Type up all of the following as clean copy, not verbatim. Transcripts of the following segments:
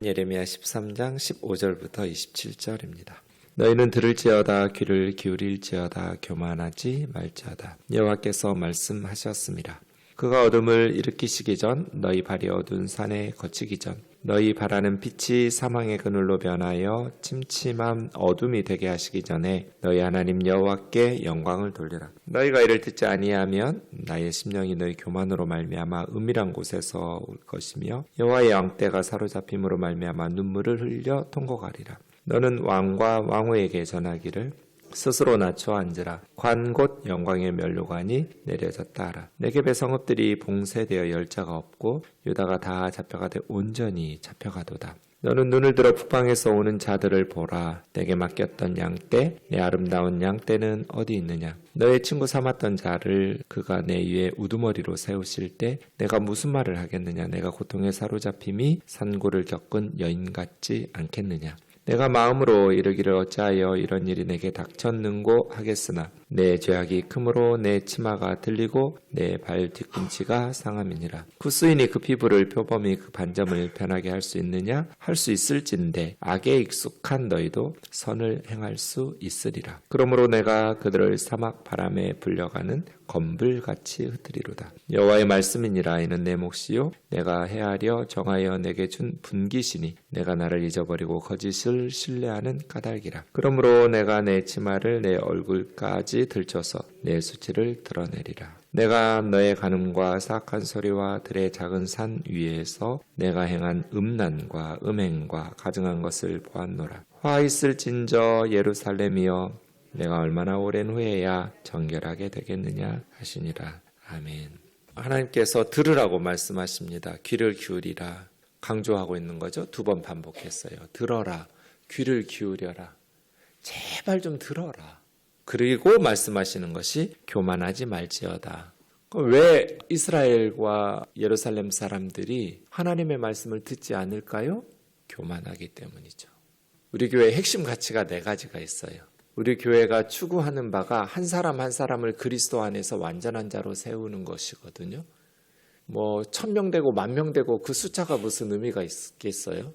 예레미야 13장 15절부터 27절입니다. 너희는 들을지어다 귀를 기울일지어다 교만하지 말지어다. 여호와께서 말씀하셨습니다. 그가 어둠을 일으키시기 전 너희 발이 어두운 산에 거치기 전 너희 바라는 빛이 사망의 그늘로 변하여 침침한 어둠이 되게 하시기 전에 너희 하나님 여호와께 영광을 돌리라. 너희가 이를 듣지 아니하면 나의 심령이 너희 교만으로 말미암아 은밀한 곳에서 올 것이며 여호와의 양떼가 사로잡힘으로 말미암아 눈물을 흘려 통곡하리라. 너는 왕과 왕후에게 전하기를 스스로 낮춰 앉으라. 관 곧 영광의 면류관이 내려졌다 하라. 네겝의 성읍들이 봉쇄되어 열자가 없고 유다가 다 잡혀가되 온전히 잡혀가도다. 너는 눈을 들어 북방에서 오는 자들을 보라. 내게 맡겼던 양떼, 내 아름다운 양떼는 어디 있느냐? 너의 친구 삼았던 자를 그가 내 위에 우두머리로 세우실 때 내가 무슨 말을 하겠느냐? 내가 고통에 사로잡힘이 산고를 겪은 여인 같지 않겠느냐? 내가 마음으로 이르기를 어찌하여 이런 일이 내게 닥쳤는고 하겠으나 내 죄악이 크므로 내 치마가 들리고 내 발 뒤꿈치가 상함이니라. 구스인이 그 피부를 표범이 그 반점을 변하게 할 수 있느냐? 할 수 있을진데 악에 익숙한 너희도 선을 행할 수 있으리라. 그러므로 내가 그들을 사막 바람에 불려가는 검불같이 흩으리로다. 여호와의 말씀이니라. 이는 내 몫이요 내가 헤아려 정하여 내게 준 분기시니 내가 나를 잊어버리고 거짓을 신뢰하는 까닭이라. 그러므로 내가 내 치마를 내 얼굴까지 들쳐서 내 수치를 드러내리라. 내가 너의 간음과 사악한 소리와 들의 작은 산 위에서 내가 행한 음란과 음행과 가증한 것을 보았노라. 화 있을진저 예루살렘이여 내가 얼마나 오랜 후에야 정결하게 되겠느냐 하시니라. 아멘. 하나님께서 들으라고 말씀하십니다. 귀를 기울이라. 강조하고 있는 거죠. 2번 반복했어요. 들어라. 귀를 기울여라. 제발 좀 들어라. 그리고 말씀하시는 것이 교만하지 말지어다. 왜 이스라엘과 예루살렘 사람들이 하나님의 말씀을 듣지 않을까요? 교만하기 때문이죠. 우리 교회의 핵심 가치가 4가지가 있어요. 우리 교회가 추구하는 바가 한 사람 한 사람을 그리스도 안에서 완전한 자로 세우는 것이거든요. 1000명 되고 10,000명 되고 그 숫자가 무슨 의미가 있겠어요?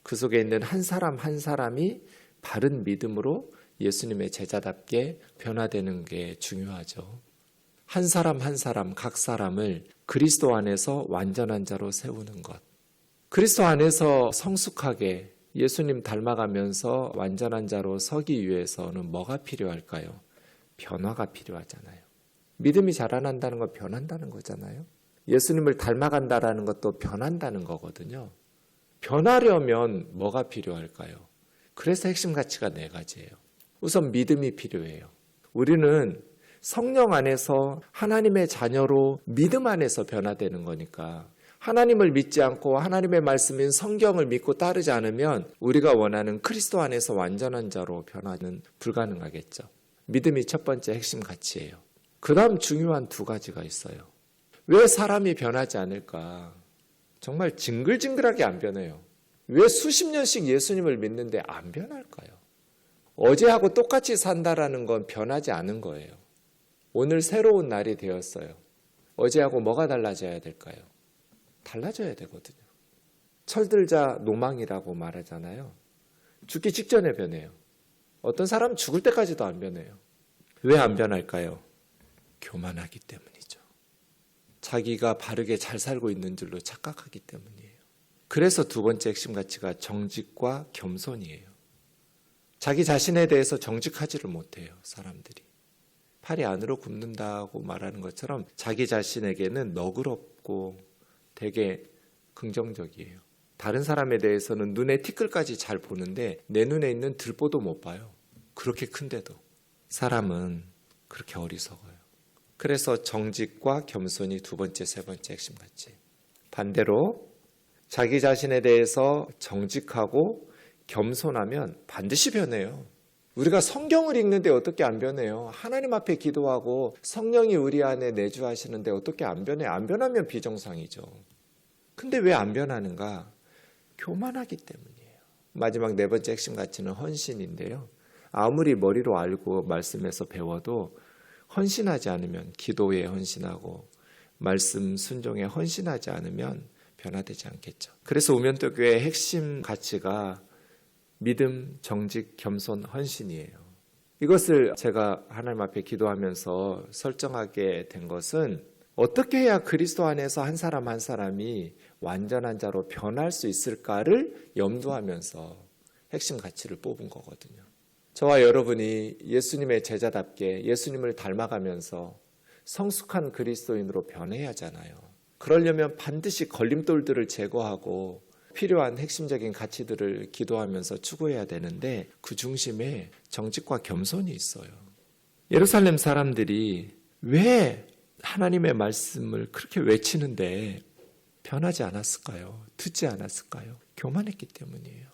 그 속에 있는 한 사람 한 사람이 바른 믿음으로 예수님의 제자답게 변화되는 게 중요하죠. 한 사람 한 사람 각 사람을 그리스도 안에서 완전한 자로 세우는 것. 그리스도 안에서 성숙하게 예수님 닮아가면서 완전한 자로 서기 위해서는 뭐가 필요할까요? 변화가 필요하잖아요. 믿음이 자라난다는 건 변한다는 거잖아요. 예수님을 닮아간다라는 것도 변한다는 거거든요. 변하려면 뭐가 필요할까요? 그래서 핵심 가치가 4가지예요. 우선 믿음이 필요해요. 우리는 성령 안에서 하나님의 자녀로 믿음 안에서 변화되는 거니까 하나님을 믿지 않고 하나님의 말씀인 성경을 믿고 따르지 않으면 우리가 원하는 그리스도 안에서 완전한 자로 변화는 불가능하겠죠. 믿음이 첫 번째 핵심 가치예요. 그 다음 중요한 2가지가 있어요. 왜 사람이 변하지 않을까? 정말 징글징글하게 안 변해요. 왜 수십 년씩 예수님을 믿는데 안 변할까요? 어제하고 똑같이 산다라는 건 변하지 않은 거예요. 오늘 새로운 날이 되었어요. 어제하고 뭐가 달라져야 될까요? 달라져야 되거든요. 철들자 노망이라고 말하잖아요. 죽기 직전에 변해요. 어떤 사람은 죽을 때까지도 안 변해요. 왜 안 변할까요? 교만하기 때문이죠. 자기가 바르게 잘 살고 있는 줄로 착각하기 때문이에요. 그래서 2번째 핵심 가치가 정직과 겸손이에요. 자기 자신에 대해서 정직하지를 못해요, 사람들이. 팔이 안으로 굽는다고 말하는 것처럼 자기 자신에게는 너그럽고 되게 긍정적이에요. 다른 사람에 대해서는 눈에 티끌까지 잘 보는데 내 눈에 있는 들보도 못 봐요. 그렇게 큰데도. 사람은 그렇게 어리석어요. 그래서 정직과 겸손이 2번째, 3번째 핵심 가치. 반대로 자기 자신에 대해서 정직하고 겸손하면 반드시 변해요. 우리가 성경을 읽는데 어떻게 안 변해요? 하나님 앞에 기도하고 성령이 우리 안에 내주하시는데 어떻게 안 변해요? 안 변하면 비정상이죠. 근데 왜 안 변하는가? 교만하기 때문이에요. 마지막 4번째 핵심 가치는 헌신인데요. 아무리 머리로 알고 말씀에서 배워도 헌신하지 않으면, 기도에 헌신하고 말씀 순종에 헌신하지 않으면 변화되지 않겠죠. 그래서 우면도교회의 핵심 가치가 믿음, 정직, 겸손, 헌신이에요. 이것을 제가 하나님 앞에 기도하면서 설정하게 된 것은 어떻게 해야 그리스도 안에서 한 사람 한 사람이 완전한 자로 변할 수 있을까를 염두하면서 핵심 가치를 뽑은 거거든요. 저와 여러분이 예수님의 제자답게 예수님을 닮아가면서 성숙한 그리스도인으로 변해야 하잖아요. 그러려면 반드시 걸림돌들을 제거하고 필요한 핵심적인 가치들을 기도하면서 추구해야 되는데 그 중심에 정직과 겸손이 있어요. 예루살렘 사람들이 왜 하나님의 말씀을 그렇게 외치는데 변하지 않았을까요? 듣지 않았을까요? 교만했기 때문이에요.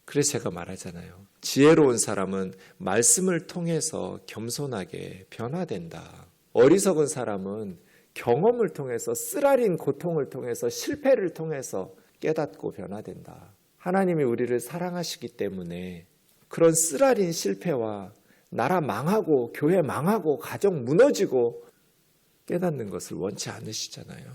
그래서 제가 말하잖아요. 지혜로운 사람은 말씀을 통해서 겸손하게 변화된다. 어리석은 사람은 경험을 통해서 쓰라린 고통을 통해서 실패를 통해서 깨닫고 변화된다. 하나님이 우리를 사랑하시기 때문에 그런 쓰라린 실패와 나라 망하고 교회 망하고 가정 무너지고 깨닫는 것을 원치 않으시잖아요.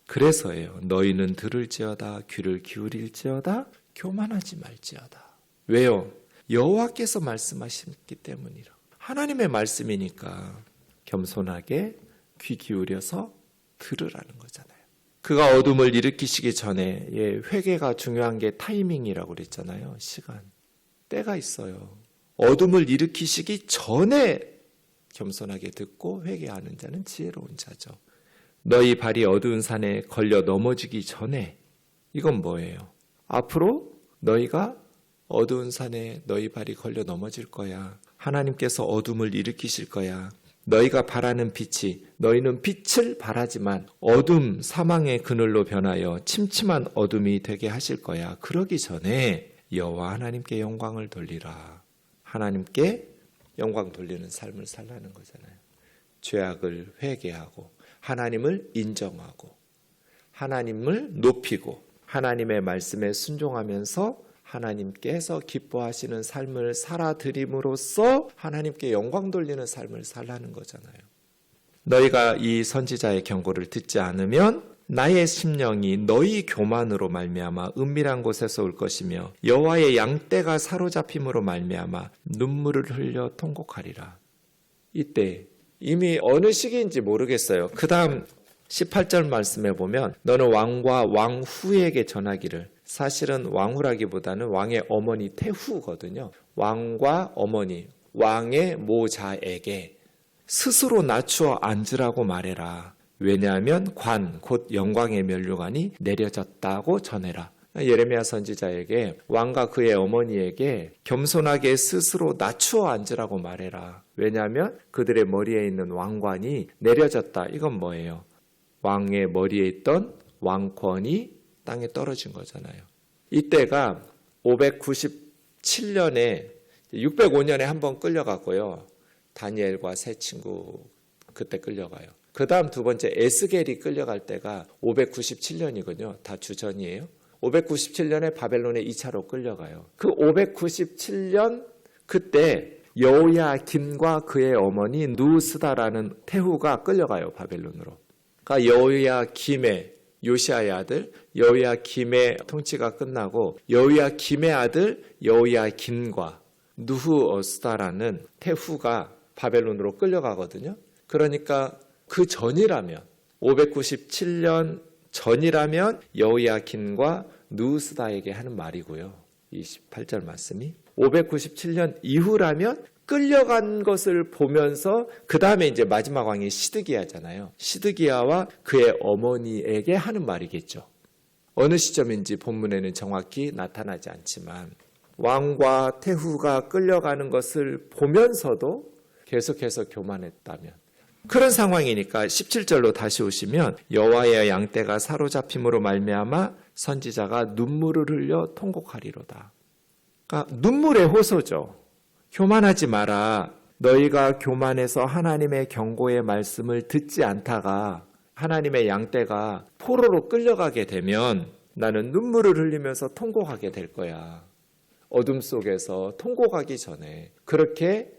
그래서예요. 너희는 들을지어다 귀를 기울일지어다 교만하지 말지어다. 왜요? 여호와께서 말씀하셨기 때문이라. 하나님의 말씀이니까 겸손하게 귀 기울여서 들으라는 거잖아요. 그가 어둠을 일으키시기 전에 회개가 중요한 게 타이밍이라고 그랬잖아요. 시간, 때가 있어요. 어둠을 일으키시기 전에 겸손하게 듣고 회개하는 자는 지혜로운 자죠. 너희 발이 어두운 산에 걸려 넘어지기 전에 이건 뭐예요? 앞으로 너희가 어두운 산에 너희 발이 걸려 넘어질 거야. 하나님께서 어둠을 일으키실 거야. 너희가 바라는 빛이 너희는 빛을 바라지만 어둠 사망의 그늘로 변하여 침침한 어둠이 되게 하실 거야. 그러기 전에 여호와 하나님께 영광을 돌리라. 하나님께 영광 돌리는 삶을 살라는 거잖아요. 죄악을 회개하고 하나님을 인정하고 하나님을 높이고 하나님의 말씀에 순종하면서 하나님께서 기뻐하시는 삶을 살아드림으로써 하나님께 영광 돌리는 삶을 살라는 거잖아요. 너희가 이 선지자의 경고를 듣지 않으면 나의 심령이 너희 교만으로 말미암아 은밀한 곳에서 올 것이며 여호와의 양떼가 사로잡힘으로 말미암아 눈물을 흘려 통곡하리라. 이때 이미 어느 시기인지 모르겠어요. 그 다음 18절 말씀에 보면 너는 왕과 왕 후에게 전하기를, 사실은 왕후라기보다는 왕의 어머니 태후거든요. 왕과 어머니, 왕의 모자에게 스스로 낮추어 앉으라고 말해라. 왜냐하면 관, 곧 영광의 면류관이 내려졌다고 전해라. 예레미야 선지자에게 왕과 그의 어머니에게 겸손하게 스스로 낮추어 앉으라고 말해라. 왜냐하면 그들의 머리에 있는 왕관이 내려졌다. 이건 뭐예요? 왕의 머리에 있던 왕권이 땅에 떨어진 거잖아요. 이때가 597년에 605년에 한번 끌려갔고요. 다니엘과 세 친구 그때 끌려가요. 그 다음 두 번째 에스겔이 끌려갈 때가 597년이거든요. 다 주전이에요. 597년에 바벨론에 2차로 끌려가요. 그 597년 그때 여호야김과 그의 어머니 누스다라는 태후가 끌려가요. 바벨론으로. 그러니까 여호야김의 요시아의 아들 여호야김의 통치가 끝나고 여호야김의 아들 여호야김과 누후스다라는 태후가 바벨론으로 끌려가거든요. 그러니까 그 전이라면 597년 전이라면 여호야김과 누스다에게 하는 말이고요. 28절 말씀이 597년 이후라면 끌려간 것을 보면서 그 다음에 이제 마지막 왕이 시드기야잖아요. 시드기야와 그의 어머니에게 하는 말이겠죠. 어느 시점인지 본문에는 정확히 나타나지 않지만 왕과 태후가 끌려가는 것을 보면서도 계속해서 교만했다면 그런 상황이니까 17절로 다시 오시면 여호와의 양떼가 사로잡힘으로 말미암아 선지자가 눈물을 흘려 통곡하리로다. 그러니까 눈물의 호소죠. 교만하지 마라. 너희가 교만해서 하나님의 경고의 말씀을 듣지 않다가 하나님의 양떼가 포로로 끌려가게 되면 나는 눈물을 흘리면서 통곡하게 될 거야. 어둠 속에서 통곡하기 전에 그렇게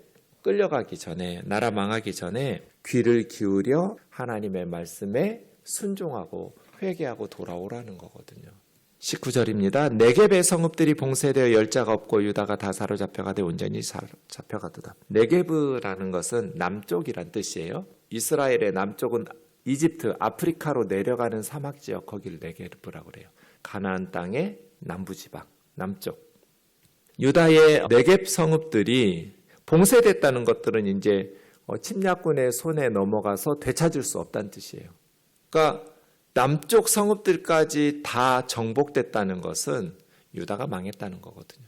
끌려가기 전에 나라 망하기 전에 귀를 기울여 하나님의 말씀에 순종하고 회개하고 돌아오라는 거거든요. 19절입니다. 네겝의 성읍들이 봉쇄되어 열자가 없고 유다가 다 사로잡혀가되 온전히 잡혀가도다. 네겝이라는 것은 남쪽이란 뜻이에요. 이스라엘의 남쪽은 이집트, 아프리카로 내려가는 사막지역, 거기를 네겝이라고 그래요. 가나안 땅의 남부지방, 남쪽. 유다의 네겝 성읍들이 봉쇄됐다는 것들은 이제 침략군의 손에 넘어가서 되찾을 수 없다는 뜻이에요. 그러니까 남쪽 성읍들까지 다 정복됐다는 것은 유다가 망했다는 거거든요.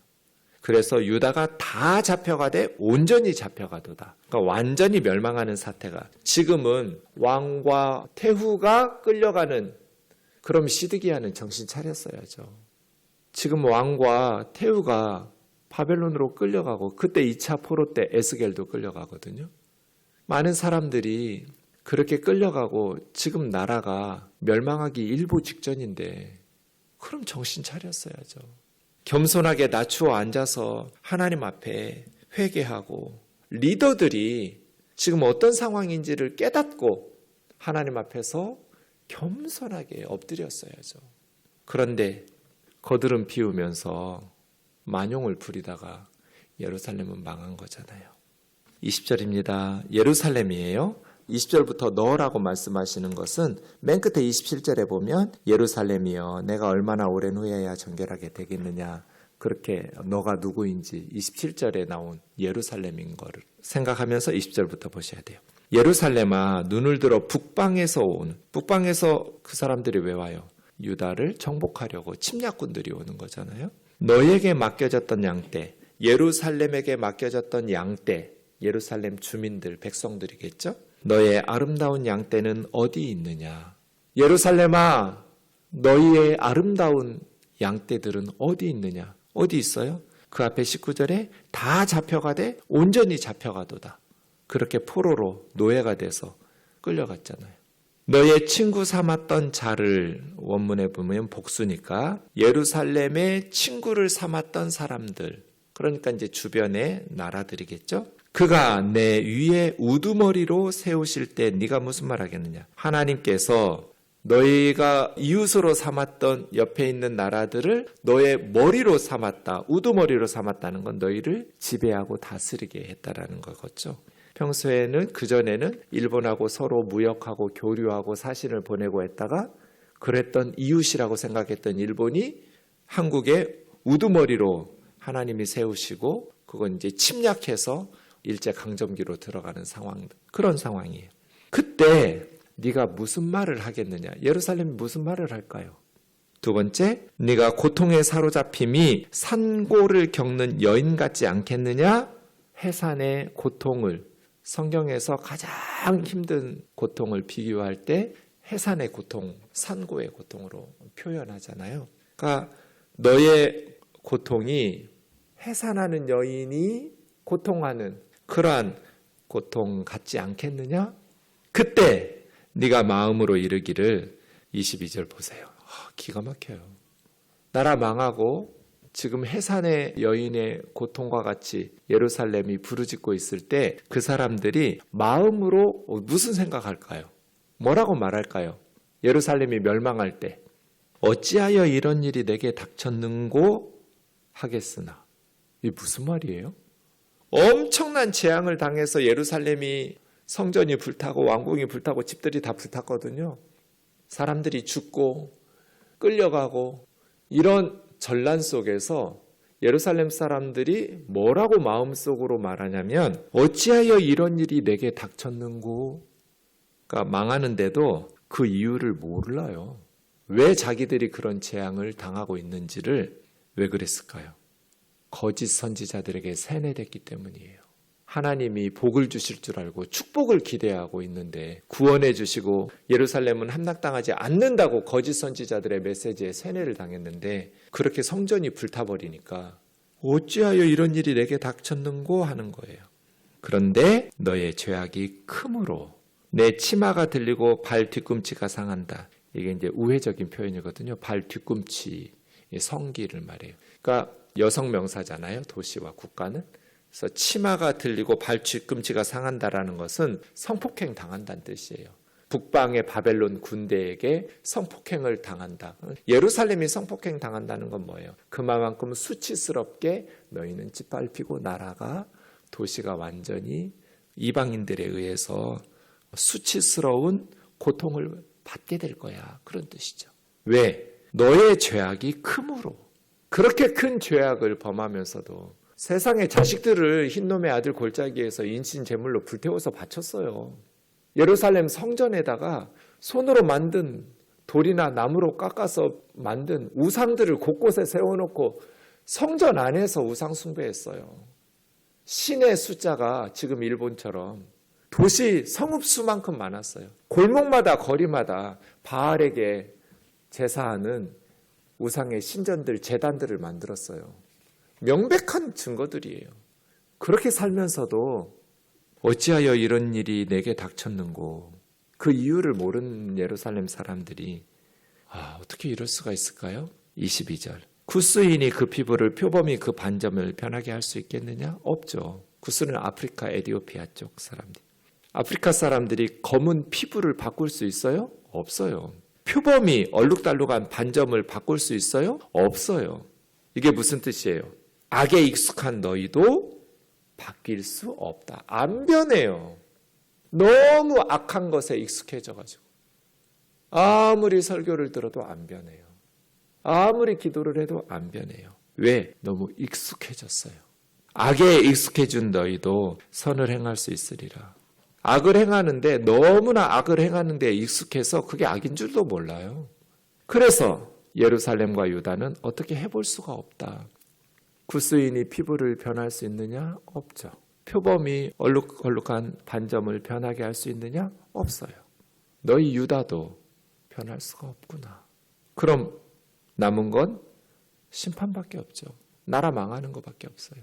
그래서 유다가 다 잡혀가되 온전히 잡혀가도다. 그러니까 완전히 멸망하는 사태가, 지금은 왕과 태후가 끌려가는, 그럼 시드기야는 정신 차렸어야죠. 지금 왕과 태후가 바벨론으로 끌려가고, 그때 2차 포로 때 에스겔도 끌려가거든요. 많은 사람들이 그렇게 끌려가고 지금 나라가 멸망하기 일보 직전인데, 그럼 정신 차렸어야죠. 겸손하게 낮추어 앉아서 하나님 앞에 회개하고, 리더들이 지금 어떤 상황인지를 깨닫고 하나님 앞에서 겸손하게 엎드렸어야죠. 그런데 거드름 피우면서 만용을 부리다가 예루살렘은 망한 거잖아요. 20절입니다. 예루살렘이에요. 20절부터 너라고 말씀하시는 것은 맨 끝에 27절에 보면 예루살렘이여 내가 얼마나 오랜 후에야 정결하게 되겠느냐, 그렇게 너가 누구인지 27절에 나온 예루살렘인 거를 생각하면서 20절부터 보셔야 돼요. 예루살렘아 눈을 들어 북방에서 그 사람들이 왜 와요? 유다를 정복하려고 침략군들이 오는 거잖아요. 너에게 맡겨졌던 양떼, 예루살렘에게 맡겨졌던 양떼, 예루살렘 주민들, 백성들이겠죠? 너의 아름다운 양떼는 어디 있느냐? 예루살렘아, 너희의 아름다운 양떼들은 어디 있느냐? 어디 있어요? 그 앞에 19절에 다 잡혀가되 온전히 잡혀가도다. 그렇게 포로로 노예가 돼서 끌려갔잖아요. 너의 친구 삼았던 자를, 원문에 보면 복수니까 예루살렘의 친구를 삼았던 사람들, 그러니까 이제 주변의 나라들이겠죠. 그가 내 위에 우두머리로 세우실 때 네가 무슨 말 하겠느냐? 하나님께서 너희가 이웃으로 삼았던 옆에 있는 나라들을 너의 머리로 삼았다, 우두머리로 삼았다는 건 너희를 지배하고 다스리게 했다라는 거겠죠. 평소에는, 그전에는 일본하고 서로 무역하고 교류하고 사신을 보내고 했다가 그랬던 이웃이라고 생각했던 일본이 한국의 우두머리로 하나님이 세우시고, 그건 이제 침략해서 일제강점기로 들어가는 상황, 그런 상황이에요. 그때 네가 무슨 말을 하겠느냐? 예루살렘이 무슨 말을 할까요? 두 번째, 네가 고통에 사로잡힘이 산고를 겪는 여인 같지 않겠느냐? 해산의 고통을, 성경에서 가장 힘든 고통을 비교할 때 해산의 고통, 산고의 고통으로 표현하잖아요. 그러니까 너의 고통이 해산하는 여인이 고통하는 그러한 고통 같지 않겠느냐? 그때 네가 마음으로 이르기를, 22절 보세요. 기가 막혀요. 나라 망하고 지금 해산의 여인의 고통과 같이 예루살렘이 부르짖고 있을 때 그 사람들이 마음으로 무슨 생각할까요? 뭐라고 말할까요? 예루살렘이 멸망할 때 어찌하여 이런 일이 내게 닥쳤는고 하겠으나. 이게 무슨 말이에요? 엄청난 재앙을 당해서 예루살렘이, 성전이 불타고 왕궁이 불타고 집들이 다 불탔거든요. 사람들이 죽고 끌려가고, 이런 전란 속에서 예루살렘 사람들이 뭐라고 마음속으로 말하냐면 어찌하여 이런 일이 내게 닥쳤는고. 그러니까 망하는데도 그 이유를 몰라요. 왜 자기들이 그런 재앙을 당하고 있는지를. 왜 그랬을까요? 거짓 선지자들에게 세뇌됐기 때문이에요. 하나님이 복을 주실 줄 알고 축복을 기대하고 있는데 구원해 주시고 예루살렘은 함락당하지 않는다고 거짓 선지자들의 메시지에 세뇌를 당했는데, 그렇게 성전이 불타버리니까 어찌하여 이런 일이 내게 닥쳤는고 하는 거예요. 그런데 너의 죄악이 크므로 내 치마가 들리고 발 뒤꿈치가 상한다. 이게 이제 우회적인 표현이거든요. 발 뒤꿈치, 성기를 말해요. 그러니까 여성 명사잖아요. 도시와 국가는. 그래서 치마가 들리고 발 뒤꿈치가 상한다라는 것은 성폭행 당한다는 뜻이에요. 북방의 바벨론 군대에게 성폭행을 당한다. 예루살렘이 성폭행 당한다는 건 뭐예요? 그만큼 수치스럽게 너희는 짓밟히고 나라가 도시가 완전히 이방인들에 의해서 수치스러운 고통을 받게 될 거야. 그런 뜻이죠. 왜? 너의 죄악이 크므로. 그렇게 큰 죄악을 범하면서도 세상의 자식들을 흰놈의 아들 골짜기에서 인신 제물로 불태워서 바쳤어요. 예루살렘 성전에다가 손으로 만든 돌이나 나무로 깎아서 만든 우상들을 곳곳에 세워놓고 성전 안에서 우상 숭배했어요. 신의 숫자가 지금 일본처럼 도시 성읍수만큼 많았어요. 골목마다 거리마다 바알에게 제사하는 우상의 신전들, 제단들을 만들었어요. 명백한 증거들이에요. 그렇게 살면서도 어찌하여 이런 일이 내게 닥쳤는고, 그 이유를 모르는 예루살렘 사람들이 어떻게 이럴 수가 있을까요? 22절. 구스인이 그 피부를 표범이 그 반점을 변하게 할 수 있겠느냐? 없죠. 구스는 아프리카 에티오피아 쪽 사람들. 아프리카 사람들이 검은 피부를 바꿀 수 있어요? 없어요. 표범이 얼룩달룩한 반점을 바꿀 수 있어요? 없어요. 이게 무슨 뜻이에요? 악에 익숙한 너희도 바뀔 수 없다. 안 변해요. 너무 악한 것에 익숙해져가지고 아무리 설교를 들어도 안 변해요. 아무리 기도를 해도 안 변해요. 왜? 너무 익숙해졌어요. 악에 익숙해진 너희도 선을 행할 수 있으리라. 악을 행하는데, 너무나 악을 행하는데 익숙해서 그게 악인 줄도 몰라요. 그래서 예루살렘과 유다는 어떻게 해볼 수가 없다. 구스인이 피부를 변할 수 있느냐? 없죠. 표범이 얼룩얼룩한 반점을 변하게 할 수 있느냐? 없어요. 너희 유다도 변할 수가 없구나. 그럼 남은 건 심판밖에 없죠. 나라 망하는 것밖에 없어요.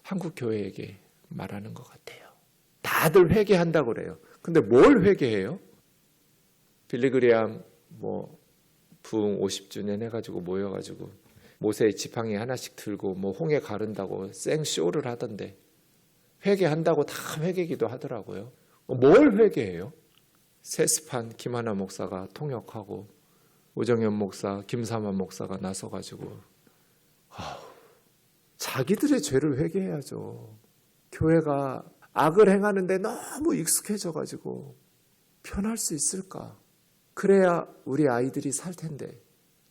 한국 교회에게 말하는 것 같아요. 다들 회개한다고 그래요. 근데 뭘 회개해요? 빌리그리암 부흥 50주년 해가지고 모여가지고 모세의 지팡이 하나씩 들고 홍해 가른다고 생쇼를 하던데, 회개한다고 다 회개기도 하더라고요. 뭘 회개해요? 세스판 김하나 목사가 통역하고 오정현 목사, 김삼환 목사가 나서가지고 자기들의 죄를 회개해야죠. 교회가 악을 행하는데 너무 익숙해져가지고 변할 수 있을까? 그래야 우리 아이들이 살 텐데,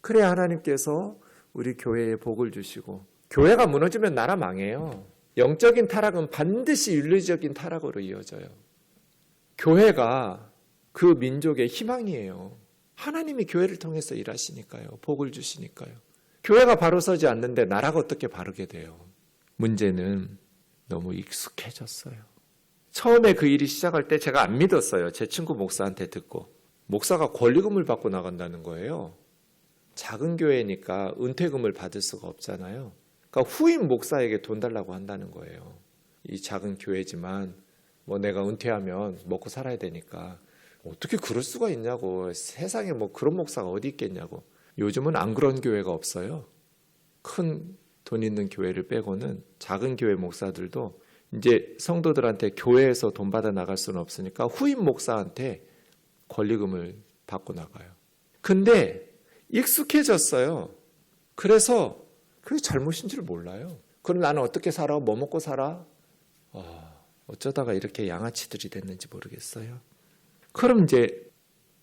그래야 하나님께서 우리 교회에 복을 주시고, 교회가 무너지면 나라 망해요. 영적인 타락은 반드시 윤리적인 타락으로 이어져요. 교회가 그 민족의 희망이에요. 하나님이 교회를 통해서 일하시니까요. 복을 주시니까요. 교회가 바로 서지 않는데 나라가 어떻게 바르게 돼요? 문제는 너무 익숙해졌어요. 처음에 그 일이 시작할 때 제가 안 믿었어요. 제 친구 목사한테 듣고. 목사가 권리금을 받고 나간다는 거예요. 작은 교회니까 은퇴금을 받을 수가 없잖아요. 그러니까 후임 목사에게 돈 달라고 한다는 거예요. 이 작은 교회지만 내가 은퇴하면 먹고 살아야 되니까 어떻게 그럴 수가 있냐고. 세상에 그런 목사가 어디 있겠냐고. 요즘은 안 그런 교회가 없어요. 큰 돈 있는 교회를 빼고는 작은 교회 목사들도 이제 성도들한테 교회에서 돈 받아 나갈 수는 없으니까 후임 목사한테 권리금을 받고 나가요. 근데 익숙해졌어요. 그래서 그게 잘못인 줄 몰라요. 그럼 나는 어떻게 살아? 뭐 먹고 살아? 어쩌다가 이렇게 양아치들이 됐는지 모르겠어요. 그럼 이제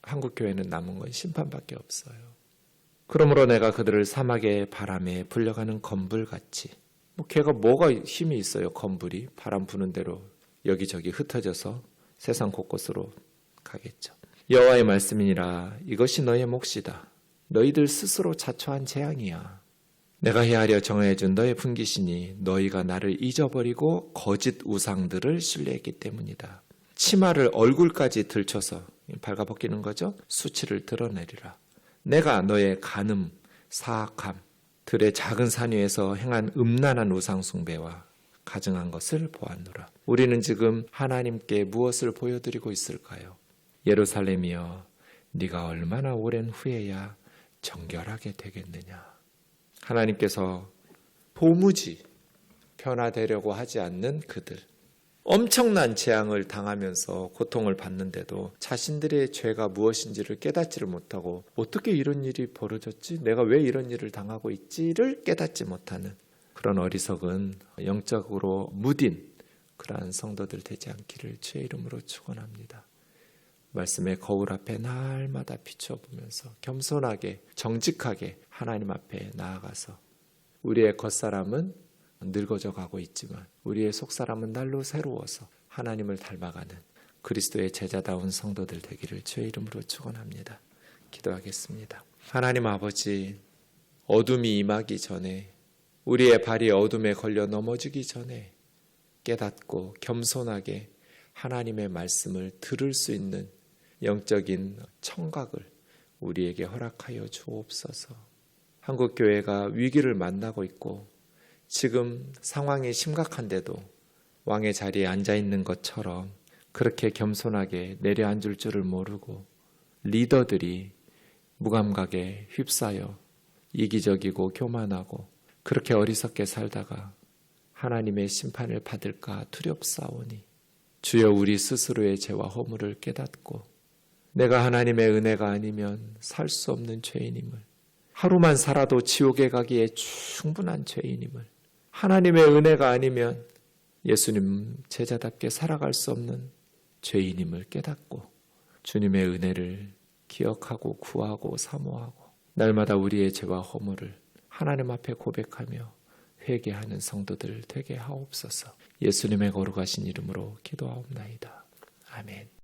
한국 교회는 남은 건 심판밖에 없어요. 그러므로 내가 그들을 사막의 바람에 불려가는 건불같이, 걔가 뭐가 힘이 있어요? 건불이 바람 부는 대로 여기저기 흩어져서 세상 곳곳으로 가겠죠. 여호와의 말씀이니라. 이것이 너의 몫이다. 너희들 스스로 자초한 재앙이야. 내가 헤아려 정해준 너의 분깃이니 너희가 나를 잊어버리고 거짓 우상들을 신뢰했기 때문이다. 치마를 얼굴까지 들춰서 발가벗기는 거죠. 수치를 드러내리라. 내가 너의 간음, 사악함, 들의 작은 산 위에서 행한 음란한 우상 숭배와 가증한 것을 보았노라. 우리는 지금 하나님께 무엇을 보여드리고 있을까요? 예루살렘이여, 네가 얼마나 오랜 후에야 정결하게 되겠느냐. 하나님께서 도무지 변화되려고 하지 않는 그들, 엄청난 재앙을 당하면서 고통을 받는데도 자신들의 죄가 무엇인지를 깨닫지를 못하고 어떻게 이런 일이 벌어졌지? 내가 왜 이런 일을 당하고 있지를 깨닫지 못하는 그런 어리석은 영적으로 무딘 그러한 성도들 되지 않기를 주의 이름으로 축원합니다. 말씀의 거울 앞에 날마다 비춰보면서 겸손하게 정직하게 하나님 앞에 나아가서 우리의 겉사람은 늙어져 가고 있지만 우리의 속사람은 날로 새로워서 하나님을 닮아가는 그리스도의 제자다운 성도들 되기를 주의 이름으로 축원합니다. 기도하겠습니다. 하나님 아버지, 어둠이 임하기 전에 우리의 발이 어둠에 걸려 넘어지기 전에 깨닫고 겸손하게 하나님의 말씀을 들을 수 있는 영적인 청각을 우리에게 허락하여 주옵소서. 한국교회가 위기를 만나고 있고 지금 상황이 심각한데도 왕의 자리에 앉아있는 것처럼 그렇게 겸손하게 내려앉을 줄을 모르고 리더들이 무감각에 휩싸여 이기적이고 교만하고 그렇게 어리석게 살다가 하나님의 심판을 받을까 두렵사오니 주여 우리 스스로의 죄와 허물을 깨닫고 내가 하나님의 은혜가 아니면 살 수 없는 죄인임을, 하루만 살아도 지옥에 가기에 충분한 죄인임을, 하나님의 은혜가 아니면 예수님 제자답게 살아갈 수 없는 죄인임을 깨닫고 주님의 은혜를 기억하고 구하고 사모하고 날마다 우리의 죄와 허물을 하나님 앞에 고백하며 회개하는 성도들 되게 하옵소서. 예수님의 거룩하신 이름으로 기도하옵나이다. 아멘.